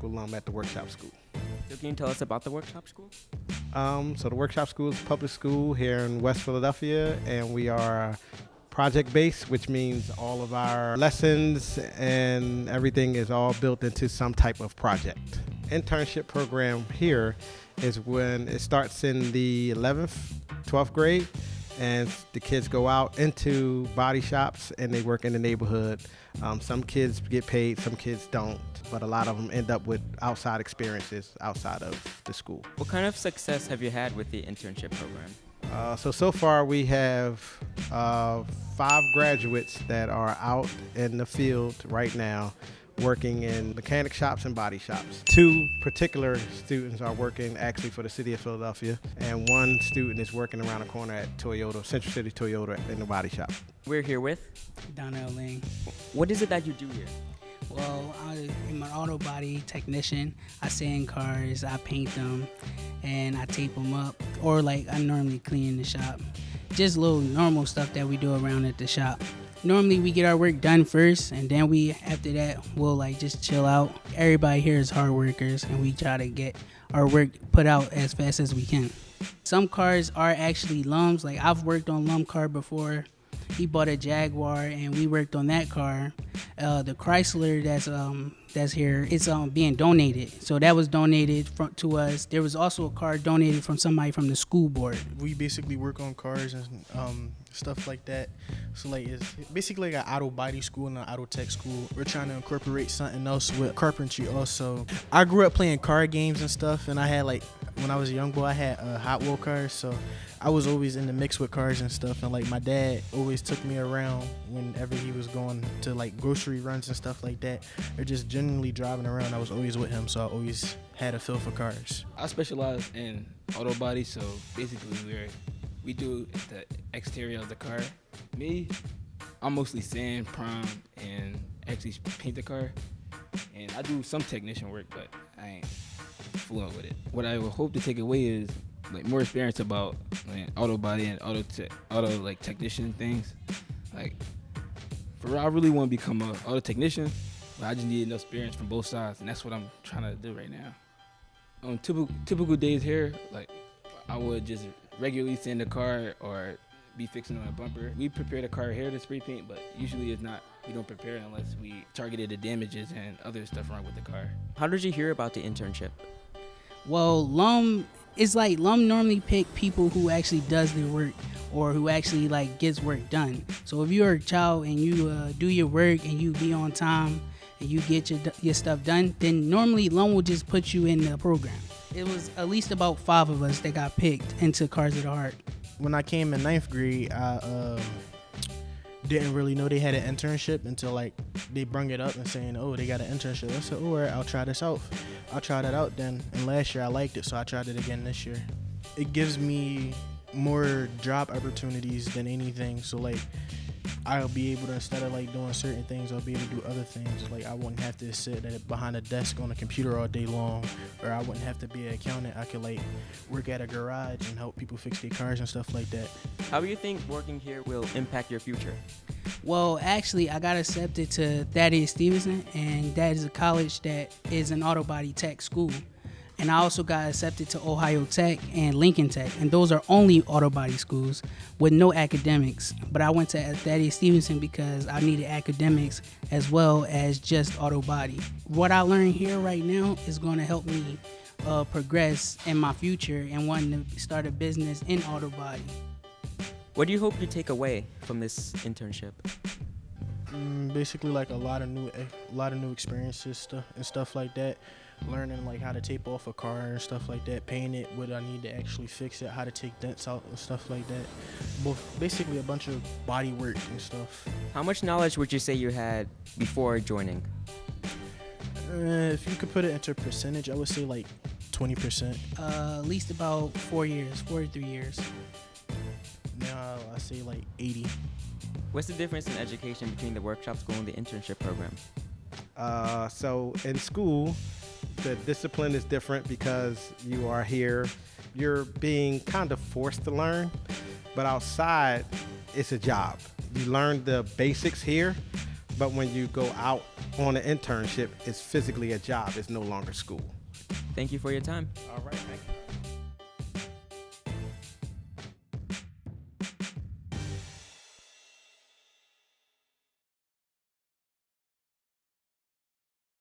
motorcycle at the workshop school. So can you tell us about the workshop school? So the workshop school is a public school here in West Philadelphia, and we are project-based, which means all of our lessons and everything is all built into some type of project. Internship program here is when it starts in the 11th, 12th grade, and the kids go out into body shops and they work in the neighborhood. Some kids get paid, some kids don't, but a lot of them end up with outside experiences outside of the school. What kind of success have you had with the internship program? So far we have 5 graduates that are out in the field right now working in mechanic shops and body shops. 2 particular students are working actually for the city of Philadelphia, and 1 student is working around the corner at Toyota, Central City Toyota, in the body shop. We're here with? Donnell Lang. What is it that you do here? Well, I'm an auto body technician. I sand cars, I paint them, and I tape them up. Or like I normally clean the shop. Just little normal stuff that we do around at the shop. Normally we get our work done first, and then after that we'll like just chill out. Everybody here is hard workers, and we try to get our work put out as fast as we can. Some cars are actually Lum's. Like I've worked on Lum car before. He bought a Jaguar, and we worked on that car. The Chrysler that's here, it's being donated. So that was donated to us. There was also a car donated from somebody from the school board. We basically work on cars and stuff like that. So like it's basically like an auto body school and an auto tech school. We're trying to incorporate something else with carpentry also. I grew up playing car games and stuff, and I had like when I was a young boy I had Hot Wheel cars, so I was always in the mix with cars and stuff, and like my dad always took me around whenever he was going to like grocery runs and stuff like that, or just generally driving around. I was always with him, so I always had a feel for cars. I specialize in auto body, so basically we do the exterior of the car. Me, I'm mostly sand, prime, and actually paint the car, and I do some technician work, but I ain't fluent with it. What I would hope to take away is like more experience about like auto body and auto like technician things. Like for real, I really want to become an auto technician, but I just need enough experience from both sides, and that's what I'm trying to do right now. On typical days here, like I would just regularly sand the car or be fixing on a bumper. We prepare the car here to spray paint, but usually it's not. We don't prepare unless we targeted the damages and other stuff wrong with the car. How did you hear about the internship? Well, it's like Lum normally pick people who actually does their work or who actually like gets work done. So if you're a child and you do your work and you be on time and you get your stuff done, then normally Lum will just put you in the program. It was at least about 5 of us that got picked into Cars of the Heart. When I came in 9th grade, I didn't really know they had an internship until like they brung it up and saying, oh, they got an internship. I said, all right, I'll try this out. I'll try that out then. And last year I liked it, so I tried it again this year. It gives me more job opportunities than anything. So like I'll be able to, instead of like doing certain things, I'll be able to do other things. Like I wouldn't have to sit behind a desk on a computer all day long, or I wouldn't have to be an accountant. I could like work at a garage and help people fix their cars and stuff like that. How do you think working here will impact your future? Well, actually, I got accepted to Thaddeus Stevenson, and that is a college that is an auto body tech school. And I also got accepted to Ohio Tech and Lincoln Tech, and those are only auto body schools with no academics. But I went to Thaddeus Stevenson because I needed academics as well as just auto body. What I learned here right now is going to help me progress in my future and wanting to start a business in auto body. What do you hope to take away from this internship? Basically, like a lot of new experiences and stuff like that. Learning like how to tape off a car and stuff like that, paint it, what I need to actually fix it, how to take dents out and stuff like that. Basically a bunch of body work and stuff. How much knowledge would you say you had before joining? If you could put it into percentage, I would say like 20%. At least about 4 years, 4 to 3 years. Now I say like 80. What's the difference in education between the workshop school and the internship program? So in school, the discipline is different because you are here. You're being kind of forced to learn, but outside, it's a job. You learn the basics here, but when you go out on an internship is physically a job. It's no longer school. Thank you for your time. All right, thank you.